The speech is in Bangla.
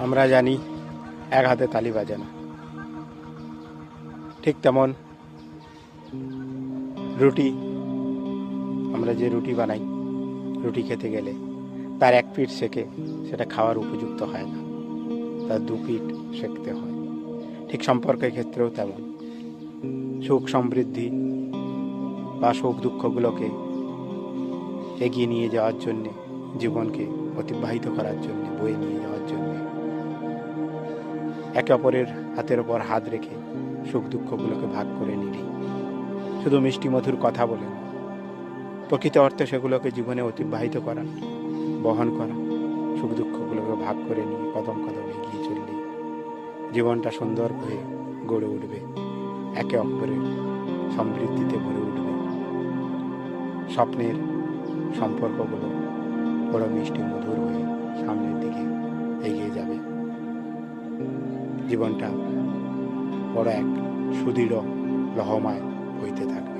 আমরা জানি এক হাতে তালি বাজে না, ঠিক তেমন রুটি, আমরা যে রুটি বানাই, রুটি খেতে গেলে তার এক পিঠ সেকে সেটা খাওয়ার উপযুক্ত হয় না, তার দু পিঠ সেঁকতে হয়। ঠিক সম্পর্কের ক্ষেত্রেও তেমন। সুখ সমৃদ্ধি বা সুখ দুঃখগুলোকে এগিয়ে নিয়ে যাওয়ার জন্যে, জীবনকে অতিবাহিত করার জন্যে, বয়ে নিয়ে যাওয়ার জন্যে একে অপরের হাতের ওপর হাত রেখে সুখ দুঃখগুলোকে ভাগ করে নিলেই, শুধু মিষ্টি মধুর কথা বলে না, প্রকৃত অর্থে সেগুলোকে জীবনে অতিবাহিত করা, বহন করা, সুখ দুঃখগুলোকে ভাগ করে নিয়ে কদম কদম এগিয়ে চললেই জীবনটা সুন্দর হয়ে গড়ে উঠবে, একে অপরের সমৃদ্ধিতে ভরে উঠবে। স্বপ্নের সম্পর্কগুলো বড় মিষ্টি মধুর হয়ে সামনের দিকে এগিয়ে যাবে। জীবনটা বড় এক সুদৃঢ় লহমায় হইতে থাকবে।